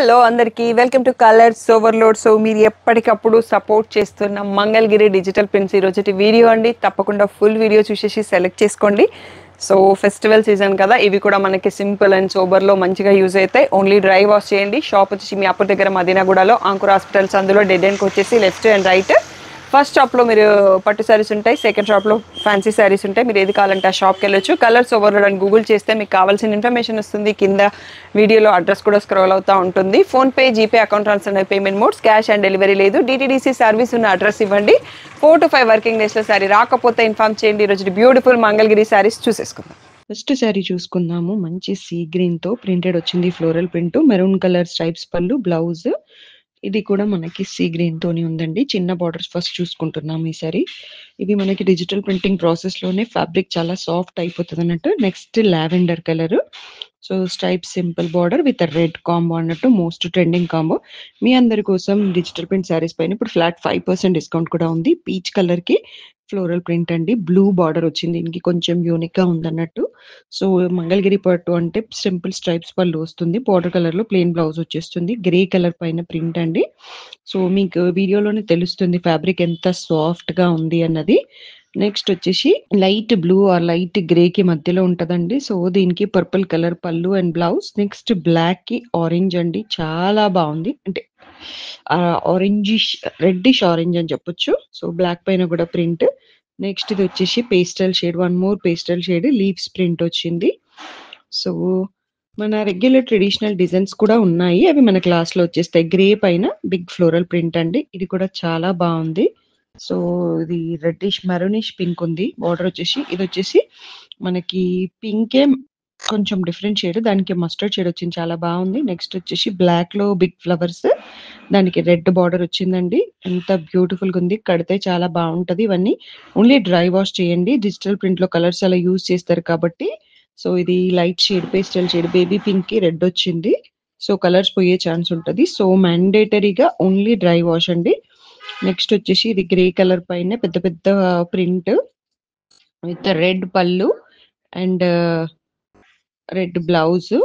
Hello అందరికీ welcome to colours overload. So మీరు ఎప్పటికప్పుడు సపోర్ట్ చేస్తున్న మంగళగిరి డిజిటల్ ప్రింట్స్ ఈరోజు వీడియో అండి. తప్పకుండా ఫుల్ వీడియో చూసేసి సెలెక్ట్ చేసుకోండి. సో ఫెస్టివల్ సీజన్ కదా, ఇవి కూడా మనకి సింపుల్ అండ్ సోబర్లో మంచిగా యూజ్ అవుతాయి. ఓన్లీ డ్రై వాష్ చేయండి. షాప్ వచ్చేసి మీ అప్పటి దగ్గర మదీనాగూడలో అంకుర్ హాస్పిటల్స్ అందులో డెడ్ ఎండ్కి వచ్చేసి లెఫ్ట్ అండ్ రైట్. ఫస్ట్ షాప్లో మీరు పట్టు శారీస్ ఉంటాయి, సెకండ్ షాప్లో ఫ్యాన్సీ శారీస్ ఉంటాయి. మీరు ఏది కావాలంటే ఆ షాప్కి వెళ్ళొచ్చు. కలర్స్ ఓవర్లోడ్ అని గూగుల్ చేస్తే మీకు కావాల్సిన ఇన్ఫర్మేషన్ వస్తుంది. కింద వీడియోలో అడ్రస్ కూడా స్క్రోల్ అవుతూ ఉంటుంది. PhonePe, GPay, account transfer payment modes, cash on delivery లేదు. డిటీడీసీ సర్వీస్ ఉన్న అడ్రస్ ఇవ్వండి. 4 to 5 వర్కింగ్ డేస్లో శారీ రాకపోతే ఇన్ఫార్మ్ చేయండి. ఈరోజు బ్యూటిఫుల్ మంగళగిరి శారీస్ చూసేసుకుందాం. ఫస్ట్ శారీ చూసుకుందాము. మంచి సీ గ్రీన్తో ప్రింటెడ్ వచ్చింది, floral print, maroon colour stripes పళ్ళు, బ్లౌజ్. ఇది కూడా మనకి సీ గ్రీన్ తోని ఉందండి. చిన్న బార్డర్స్ ఫస్ట్ చూసుకుంటున్నాం ఈ సారీ. ఇది మనకి డిజిటల్ ప్రింటింగ్ ప్రాసెస్ లోనే ఫ్యాబ్రిక్ చాలా సాఫ్ట్ అయిపోతుంది అన్నట్టు. Next lavender colour, so stripe simple border with red combo అన్నట్టు, మోస్ట్ ట్రెండింగ్ కాంబో. మీ అందరి కోసం డిజిటల్ ప్రింట్ శారీస్ పైన ఇప్పుడు ఫ్లాట్ 5% డిస్కౌంట్ కూడా ఉంది. పీచ్ కలర్ కి ఫ్లోరల్ ప్రింట్ అండి, బ్లూ బార్డర్ వచ్చింది. దీనికి కొంచెం యూనిక్ గా ఉందన్నట్టు. సో మంగళగిరి పట్టు అంటే సింపుల్ స్ట్రైప్స్ పళ్ళు వస్తుంది, బార్డర్ కలర్ లో ప్లెయిన్ బ్లౌజ్ వచ్చేస్తుంది, గ్రే కలర్ పైన ప్రింట్ అండి. సో మీకు వీడియోలోనే తెలుస్తుంది ఫ్యాబ్రిక్ ఎంత సాఫ్ట్ గా ఉంది అన్నది. నెక్స్ట్ వచ్చేసి light blue or light grey కి మధ్యలో ఉంటదండి. సో దీనికి పర్పుల్ కలర్ పళ్ళు అండ్ బ్లౌజ్. నెక్స్ట్ బ్లాక్ కి ఆరెంజ్ అండి, చాలా బాగుంది. అంటే ఆరెంజిష్ రెడ్డిష్ ఆరెంజ్ అని చెప్పొచ్చు. సో బ్లాక్ పైన కూడా ప్రింట్. నెక్స్ట్ ఇది వచ్చేసి pastel shade, one more pastel shade, leaves print వచ్చింది. సో మన రెగ్యులర్ ట్రెడిషనల్ డిజైన్స్ కూడా ఉన్నాయి, అవి మన క్లాస్ లో వచ్చేస్తాయి. గ్రే పైన బిగ్ ఫ్లోరల్ ప్రింట్ అండి, ఇది కూడా చాలా బాగుంది. సో ఇది రెడ్డిష్ మెరూనిష్ పింక్ ఉంది. బార్డర్ వచ్చేసి ఇది వచ్చేసి మనకి పింకే కొంచెం డిఫరెంట్ షేడ్, దానికి మస్టర్డ్ షేడ్ వచ్చింది, చాలా బాగుంది. నెక్స్ట్ వచ్చేసి బ్లాక్ లో బిగ్ ఫ్లవర్స్, దానికి రెడ్ బార్డర్ వచ్చిందండి. ఎంత బ్యూటిఫుల్ గా ఉంది, కడితే చాలా బాగుంటది. ఇవన్నీ ఓన్లీ డ్రై వాష్ చేయండి. డిజిటల్ ప్రింట్ లో కలర్స్ అలా యూజ్ చేస్తారు కాబట్టి. సో ఇది light shade, pastel shade, baby pink కి రెడ్ వచ్చింది. సో కలర్స్ పోయే ఛాన్స్ ఉంటది. సో మ్యాండేటరీగా ఓన్లీ డ్రై వాష్ అండి. నెక్స్ట్ వచ్చేసి ఇది గ్రే కలర్ పైన పెద్ద పెద్ద ప్రింట్ విత్ రెడ్ పళ్ళు and red blouse.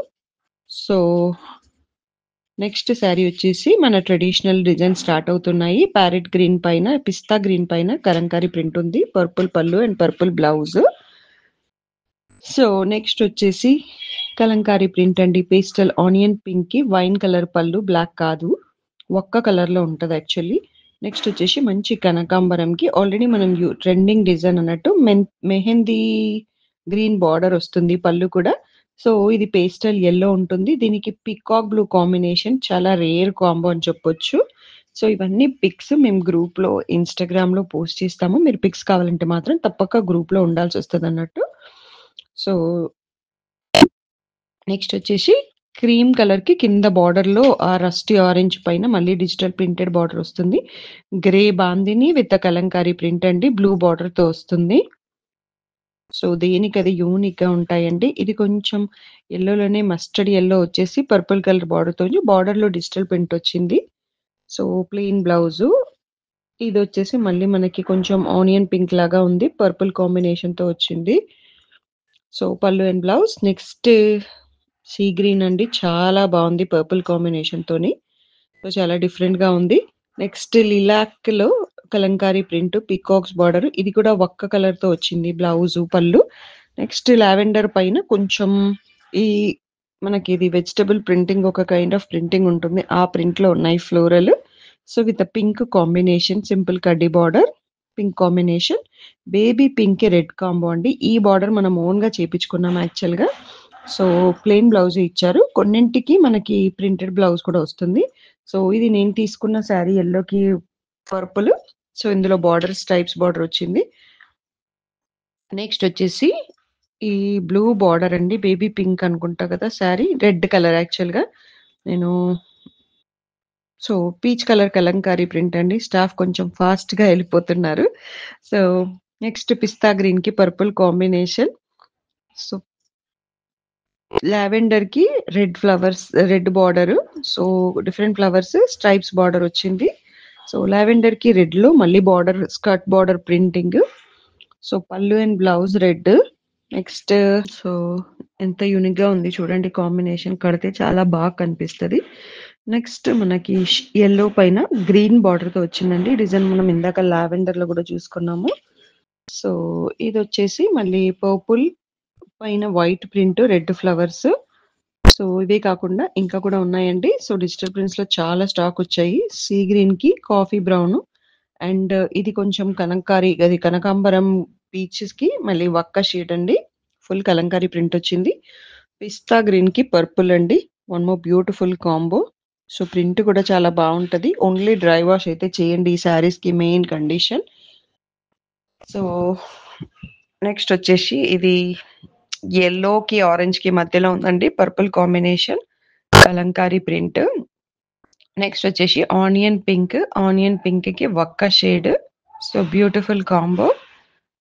So next sari వచ్చేసి మన ట్రెడిషనల్ డిజైన్ స్టార్ట్ అవుతున్నాయి. ప్యారెట్ గ్రీన్ పైన, పిస్తా గ్రీన్ పైన కలంకారీ ప్రింట్ ఉంది, పర్పుల్ పళ్ళు and purple blouse. So next వచ్చేసి కలంకారీ ప్రింట్ అండి, పేస్టల్ ఆనియన్ పింక్ కి వైన్ కలర్ పళ్ళు, బ్లాక్ కాదు, ఒక్క కలర్ లో ఉంటది యాక్చువల్లీ. నెక్స్ట్ వచ్చేసి మంచి కనకాంబరం కి ఆల్రెడీ మనం ట్రెండింగ్ డిజైన్ అన్నట్టు మెహందీ గ్రీన్ బార్డర్ వస్తుంది పళ్ళు కూడా. సో ఇది పేస్టల్ ఎల్లో ఉంటుంది, దీనికి పికాక్ బ్లూ కాంబినేషన్, చాలా రేర్ కాంబో అని చెప్పొచ్చు. సో ఇవన్నీ పిక్స్ మేము గ్రూప్ లో ఇన్స్టాగ్రామ్ లో పోస్ట్ చేస్తాము. మీరు పిక్స్ కావాలంటే మాత్రం తప్పక గ్రూప్ లో ఉండాల్సి వస్తుంది అన్నట్టు. సో నెక్స్ట్ వచ్చేసి క్రీమ్ కలర్ కి కింద బార్డర్ లో ఆ రస్టీ ఆరెంజ్ పైన మళ్ళీ డిజిటల్ ప్రింటెడ్ బార్డర్ వస్తుంది. Grey bandhani with Kalamkari print అండి, బ్లూ బార్డర్ తో వస్తుంది. సో దేనికి అది యూనిక్ గా ఉంటాయండి. ఇది కొంచెం ఎల్లోలోనే మస్టర్డ్ ఎల్లో వచ్చేసి పర్పుల్ కలర్ బార్డర్ తో, బార్డర్ లో డిజిటల్ ప్రింట్ వచ్చింది. So plain blouse. ఇది వచ్చేసి మళ్ళీ మనకి కొంచెం ఆనియన్ పింక్ లాగా ఉంది, పర్పుల్ కాంబినేషన్ తో వచ్చింది. సో పళ్ళు and blouse. Next sea green అండి, చాలా బాగుంది పర్పుల్ కాంబినేషన్ తోని. సో చాలా డిఫరెంట్ గా ఉంది. నెక్స్ట్ లిలాక్ లో కలంకారీ ప్రింట్, పికాక్స్ బార్డర్, ఇది కూడా ఒక్క కలర్ తో వచ్చింది, బ్లౌజ్ పళ్ళు. నెక్స్ట్ లావెండర్ పైన కొంచెం ఈ మనకి ఇది వెజిటబుల్ ప్రింటింగ్, ఒక కైండ్ ఆఫ్ ప్రింటింగ్ ఉంటుంది, ఆ ప్రింట్ లో ఉన్నాయి floral. So with pink combination, simple కడ్డీ border, pink combination, baby pink red combo అండి. ఈ బార్డర్ మనం ఓన్ గా చేపించుకున్నాం యాక్చువల్ గా. సో ప్లెయిన్ బ్లౌజ్ ఇచ్చారు, కొన్నింటికి మనకి ప్రింటెడ్ బ్లౌజ్ కూడా వస్తుంది. సో ఇది నేను తీసుకున్న శారీ ఎల్లోకి పర్పుల్. సో ఇందులో బార్డర్ స్ట్రైప్స్ బార్డర్ వచ్చింది. నెక్స్ట్ వచ్చేసి ఈ బ్లూ బార్డర్ అండి, బేబీ పింక్ అనుకుంటా కదా శారీ, రెడ్ కలర్ యాక్చువల్ గా నేను. So peach colour Kalamkari print అండి, స్టాఫ్ కొంచెం ఫాస్ట్ గా వెళ్ళిపోతున్నారు. సో నెక్స్ట్ పిస్తా గ్రీన్ కి పర్పుల్ కాంబినేషన్. సో లావెండర్ కి red flowers, red border, so different flowers stripes border వచ్చింది. సో లావెండర్ కి రెడ్ లో మళ్ళీ border, skirt border printing. So పళ్ళు and blouse red. Next so ఎంత యూనిక్ గా ఉంది చూడండి కాంబినేషన్, కడితే చాలా బాగా కనిపిస్తుంది. నెక్స్ట్ మనకి యెల్లో పైన గ్రీన్ బార్డర్‌తో వచ్చిందండి. డిజైన్ మనం ఇందాక లావెండర్‌లో గూడా చూసుకున్నాము. సో, ఇదొచ్చేసి మళ్ళీ పర్పుల్ పైన white print, red flowers. So, ఇవే కాకుండా ఇంకా కూడా ఉన్నాయండి. సో, డిజిటల్ ప్రింట్స్‌లో చాలా స్టాక్ వచ్చాయి. సీ గ్రీన్‌కి కాఫీ బ్రౌన్ అండ్ ఇది కొంచెం కలంకారీ అది కనకాంబరం పీచెస్‌కి మళ్ళీ వక్క షేడ్ అండి. ఫుల్ కలంకారీ ప్రింట్ వచ్చింది. పిస్తా గ్రీన్‌కి పర్పుల్ అండి. One more beautiful combo. So, print కూడా చాలా బావుంటది. ఓన్లీ డ్రై వాష్ అయితే చేయండి ఈ శారీస్‌కి మెయిన్ కండిషన్. సో, నెక్స్ట్ వచ్చేసి ఇది యెల్లోకి, ఆరెంజ్‌కి మధ్యలో ఉందండి. Purple combination Kalamkari print. Next వచ్చేసి ఆనియన్ పింక్‌కి వక్క shade. So, beautiful combo.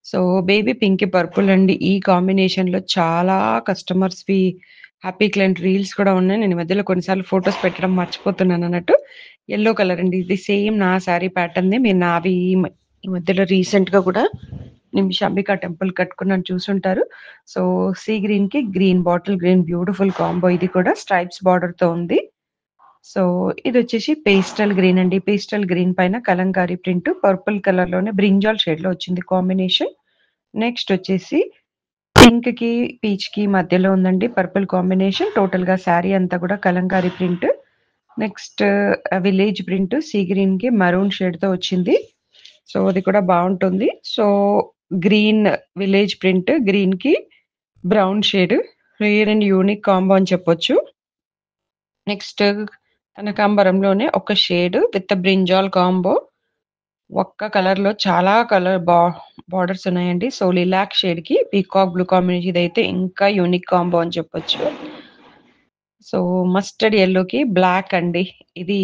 So, baby పింక్‌కి పర్పుల్ అండి. ఈ కాంబినేషన్‌లో చాలా కస్టమర్స్‌వి హ్యాపీ క్లయింట్ రీల్స్ కూడా ఉన్నాయి. నేను ఈ మధ్యలో కొన్నిసార్లు ఫోటోస్ పెట్టడం మర్చిపోతున్నానన్నట్టు. యెల్లో కలర్ అండి. ఇది సేమ్ నా శారీ ప్యాటర్న్‌దే. మీరు నావి ఈ మధ్యలో రీసెంట్‌గా కూడా నిమిషాంబిక టెంపుల్ కట్టుకున్నాను చూసుంటారు. సో, సీ గ్రీన్‌కి green bottle green beautiful combo ఇది కూడా స్ట్రైప్స్ బార్డర్‌తో ఉంది. సో, ఇదొచ్చేసి పేస్టల్ గ్రీన్ అండి. పేస్టల్ గ్రీన్ పైన కలంకారీ ప్రింట్ పర్పుల్ కలర్‌లోనే బ్రింజాల్ షేడ్‌లో వచ్చింది కాంబినేషన్. నెక్స్ట్ వచ్చేసి పింక్‌కి, పీచ్‌కి మధ్యలో ఉందండి పర్పుల్ కాంబినేషన్. టోటల్‌గా శారీ అంతా కూడా Kalamkari print. Next village print sea గ్రీన్‌కి మరూన్ షేడ్‌తో వచ్చింది. సో, అది కూడా బావుంటుంది. సో, గ్రీన్ విలేజ్ ప్రింట్ గ్రీన్‌కి brown shade rare and unique combo అని చెప్పొచ్చు. నెక్స్ట్ కనకాంబరంలోనే ఒక షేడ్ విత్ బ్రింజాల్ కాంబో. ఒక్క కలర్‌లో చాలా కలర్ బార్డర్స్ ఉన్నాయండి. సో, లిలాక్ షేడ్‌కి పీకాక్ బ్లూ కాంబినేషన్ ఇదైతే ఇంకా యూనిక్ కాంబో అని చెప్పొచ్చు. సో, మస్టర్డ్ యెల్లోకి బ్లాక్ అండి. ఇది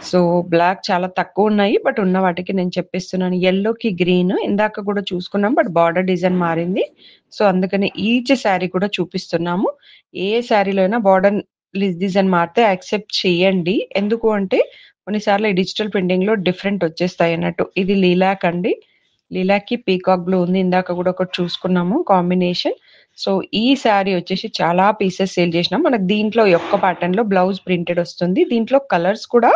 సో, బ్లాక్ చాలా తక్కువున్నాయి. బట్ ఉన్న వాటికి నేను చెప్పేస్తున్నాను. యెల్లోకి గ్రీన్ ఇందాక కూడా చూసుకున్నాం. బట్ బార్డర్ డిజైన్ మారింది. సో, అందుకని ఈచ్ శారీ కూడా చూపిస్తున్నాము. ఏ శారీలో అయినా బార్డర్ డిజైన్ మారితే యాక్సెప్ట్ చేయండి. ఎందుకు అంటే కొన్నిసార్లు ఈ డిజిటల్ ప్రింటింగ్‌లో డిఫరెంట్ వచ్చేస్తాయన్నట్టు. ఇది లిలాక్ అండి. లిలాక్‌కి పీకాక్ బ్లూ ఉంది. ఇందాక కూడా ఒకటి చూసుకున్నాము కాంబినేషన్. సో, ఈ శారీ వచ్చేసి చాలా పీసెస్ సేల్ చేసినాం. మనకు దీంట్లో ఈ ఒక్క ప్యాటర్న్‌లో బ్లౌజ్ ప్రింటెడ్ వస్తుంది. దీంట్లో కలర్స్ కూడా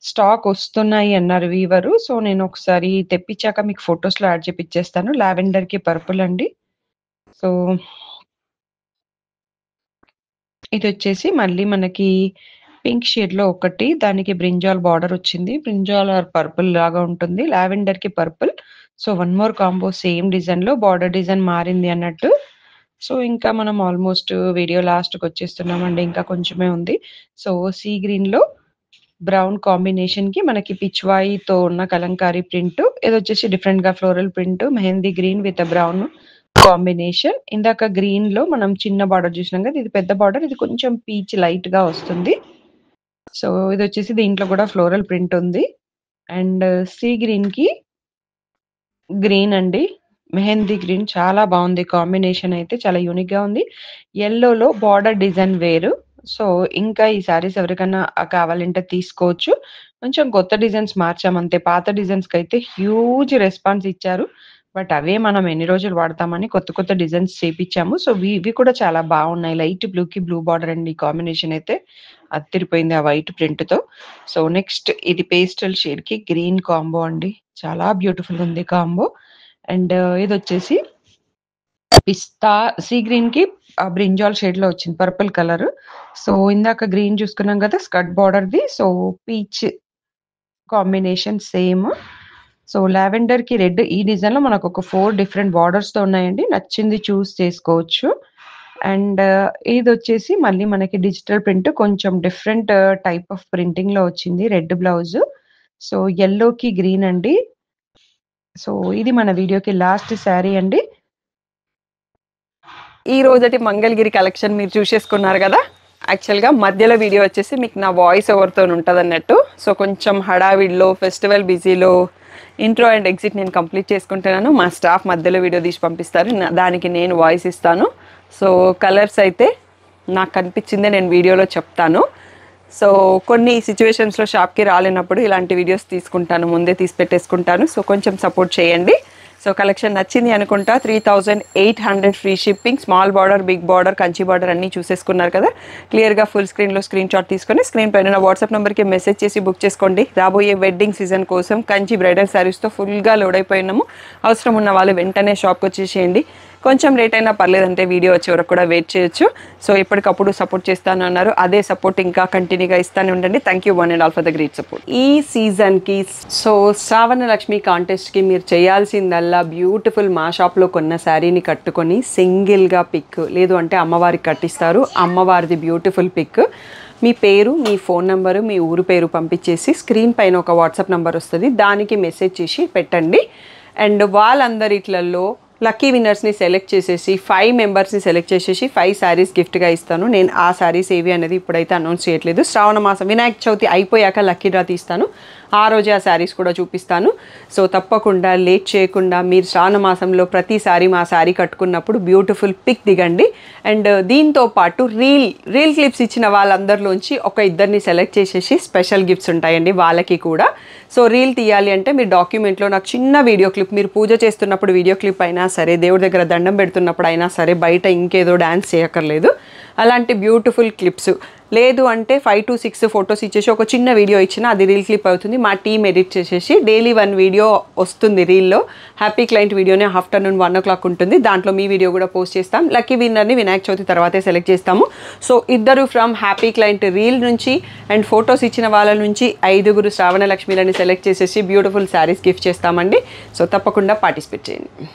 స్టాక్ వస్తున్నాయి అన్నారు వీవరు. సో, నేను ఒకసారి తెప్పించాక మీకు ఫోటోస్‌లో యాడ్ చేపిచ్చేస్తాను. లావెండర్‌కి పర్పుల్ అండి. సో, ఇదొచ్చేసి మళ్ళీ మనకి పింక్ షేడ్‌లో ఒకటి దానికి బ్రింజాల్ బార్డర్ వచ్చింది. బ్రింజాల్ ఆర్ పర్పుల్ లాగా ఉంటుంది. లావెండర్‌కి purple. So, one more combo same డిజైన్‌లో బార్డర్ డిజైన్ మారింది అన్నట్టు. సో, ఇంకా మనం ఆల్మోస్ట్ వీడియో లాస్ట్‌కొచ్చేస్తున్నామండి. ఇంకా కొంచెమే ఉంది. సో, సీ గ్రీన్‌లో బ్రౌన్ కాంబినేషన్‌కి మనకి పిచ్‌వాయితో ఉన్న కలంకారీ ప్రింట్. ఇదొచ్చేసి డిఫరెంట్‌గా floral print mehndi green with brown combination. ఇందాక గ్రీన్‌లో మనం చిన్న బార్డర్ చూసినాం కదా! ఇది పెద్ద బార్డర్. ఇది కొంచెం పీచ్ లైట్‌గా వస్తుంది. సో, ఇదొచ్చేసి దీంట్లో కూడా ఫ్లోరల్ ప్రింట్ ఉంది. అండ్ సీ గ్రీన్‌కి గ్రీన్ అండి. మెహందీ గ్రీన్ చాలా బావుంది. కాంబినేషన్ అయితే చాలా యూనిక్‌గా ఉంది. యెల్లోలో బార్డర్ డిజైన్ వేరు. సో, ఇంకా ఈ శారీస్ ఎవరికన్నా కావాలంటే తీసుకోవచ్చు. కొంచెం కొత్త డిజైన్స్ మార్చామంతే. పాత డిజైన్స్‌కైతే హ్యూజ్ రెస్పాన్స్ ఇచ్చారు. బట్ అవే మనం ఎన్ని రోజులు వాడతామని కొత్త కొత్త డిజైన్స్ చేపిచ్చాము. సో, ఇవి కూడా చాలా బావున్నాయి. లైట్ బ్లూకి బ్లూ బార్డర్ అండి. కాంబినేషన్ అయితే అదిరిపోయింది ఆ వైట్ ప్రింట్‌తో. సో, నెక్స్ట్ ఇది పేస్టల్ షేడ్‌కి గ్రీన్ కాంబో అండి. చాలా బ్యూటిఫుల్ ఉంది కాంబో. అండ్ ఇదొచ్చేసి పిస్తా సీ గ్రీన్‌కి బ్రింజాల్ షేడ్‌లో వచ్చింది పర్పుల్ కలర్. సో, ఇందాక గ్రీన్ చూసుకున్నాం కదా! స్కర్ట్ బార్డర్‌ది. So, peach combination same. So, లావెండర్‌కి రెడ్ ఈ డిజైన్‌లో మనకొక 4 డిఫరెంట్ బార్డర్స్‌తో ఉన్నాయండి. నచ్చింది చూస్ చేసుకోవచ్చు. అండ్ ఇదొచ్చేసి మళ్ళీ మనకి డిజిటల్ ప్రింట్ కొంచెం డిఫరెంట్ టైప్ ఆఫ్ ప్రింటింగ్‌లో వచ్చింది. Red blouse. సో, యెల్లోకి గ్రీన్ అండి. సో, ఇది మన వీడియోకి లాస్ట్ శారీ అండి. ఈ రోజటి మంగళగిరి కలెక్షన్ మీరు చూసేసుకున్నారు కదా! యాక్చువల్‌గా మధ్యలో వీడియో వచ్చేసి మీకు నా వాయిస్ ఓవర్‌తోని ఉంటదన్నట్టు. సో, కొంచెం హడావిడిలో, ఫెస్టివల్ బిజీలో ఇంట్రో అండ్ ఎగ్జిట్ నేను కంప్లీట్ చేసుకుంటున్నాను. మా స్టాఫ్ మధ్యలో వీడియో తీసి పంపిస్తారు. దానికి నేను వాయిస్ ఇస్తాను. సో, కలర్స్ అయితే నాకు కనిపించిందే నేను వీడియోలో చెప్తాను. సో, కొన్ని సిచ్యువేషన్స్‌లో షాప్‌కి రాలేనప్పుడు ఇలాంటి వీడియోస్ తీసుకుంటాను. ముందే తీసి పెట్టేసుకుంటాను. సో, కొంచెం సపోర్ట్ చేయండి. సో కలెక్షన్ నచ్చింది అనుకుంటా. 3800 free shipping, small border, big border, Kanchi border అన్నీ చూసేసుకున్నారు కదా. క్లియర్గా ఫుల్ స్క్రీన్లో స్క్రీన్ షాట్ తీసుకొని స్క్రీన్ పైన వాట్సాప్ నెంబర్కి మెసేజ్ చేసి బుక్ చేసుకోండి. రాబోయే వెడ్డింగ్ సీజన్ కోసం కంచి బ్రైడల్ శారీస్తో ఫుల్గా లోడ్ అయిపోయినాము. అవసరం ఉన్న వాళ్ళు వెంటనే షాప్కి వచ్చేసేయండి. కొంచెం లేట్ అయినా పర్లేదంటే వీడియో వచ్చే వరకు కూడా వెయిట్ చేయొచ్చు. సో ఎప్పటికప్పుడు సపోర్ట్ చేస్తాను అన్నారు, అదే సపోర్ట్ ఇంకా కంటిన్యూగా ఇస్తానే ఉండండి. Thank you one and all for the great support. ఈ సీజన్కి సో శ్రావణ లక్ష్మి కాంటెస్ట్కి మీరు చేయాల్సిందల్లా బ్యూటిఫుల్ మా షాప్లో కొన్న శారీని కట్టుకొని సింగిల్గా పిక్, లేదు అంటే అమ్మవారికి కట్టిస్తారు, అమ్మవారిది బ్యూటిఫుల్ పిక్, మీ పేరు, మీ ఫోన్ నెంబరు, మీ ఊరు పేరు పంపించేసి స్క్రీన్ పైన ఒక వాట్సాప్ నెంబర్ వస్తుంది, దానికి మెసేజ్ చేసి పెట్టండి. అండ్ వాళ్ళందరిట్లలో లక్కీ విన్నర్స్ని సెలెక్ట్ చేసేసి 5 మెంబర్స్ని సెలెక్ట్ చేసేసి 5 శారీస్ గిఫ్ట్గా ఇస్తాను. నేను ఆ శారీస్ ఏవి అనేది ఇప్పుడైతే అనౌన్స్ చేయట్లేదు. శ్రావణ మాసం వినాయక చవితి అయిపోయాక లక్కీ డ్రా తీస్తాను, ఆ రోజే ఆ శారీస్ కూడా చూపిస్తాను. సో తప్పకుండా లేట్ చేయకుండా మీరు శ్రావణ మాసంలో ప్రతిసారి మా శారీ కట్టుకున్నప్పుడు బ్యూటిఫుల్ పిక్ దిగండి. అండ్ దీంతో పాటు రీల్ క్లిప్స్ ఇచ్చిన వాళ్ళందరిలోంచి ఒక 2ని సెలెక్ట్ చేసేసి స్పెషల్ గిఫ్ట్స్ ఉంటాయండి వాళ్ళకి కూడా. సో రీల్ తీయాలి అంటే మీ డాక్యుమెంట్లో నాకు చిన్న వీడియో క్లిప్, మీరు పూజ చేస్తున్నప్పుడు వీడియో క్లిప్ అయినా సరే, దేవుడి దగ్గర దండం పెడుతున్నప్పుడు అయినా సరే, బయట ఇంకేదో డ్యాన్స్ చేయక్కర్లేదు, అలాంటి బ్యూటిఫుల్ క్లిప్స్, లేదు అంటే 5 to 6 ఫొటోస్ ఇచ్చేసి ఒక చిన్న వీడియో ఇచ్చినా అది రీల్ క్లిప్ అవుతుంది. మా టీమ్ ఎడిట్ చేసేసి డైలీ 1 వీడియో వస్తుంది రీల్లో. హ్యాపీ క్లయింట్ వీడియోనే ఆఫ్టర్నూన్ 1 o'clock ఉంటుంది, దాంట్లో మీ వీడియో కూడా పోస్ట్ చేస్తాం. లక్కీ విన్నర్ని వినాయక చవితి తర్వాతే సెలెక్ట్ చేస్తాము. So 2 from happy client reel నుంచి అండ్ ఫొటోస్ ఇచ్చిన వాళ్ళ నుంచి 5 శ్రావణ లక్ష్మిలని సెలెక్ట్ చేసేసి బ్యూటిఫుల్ శారీస్ గిఫ్ట్ చేస్తామండి. సో తప్పకుండా పార్టిసిపేట్ చేయండి.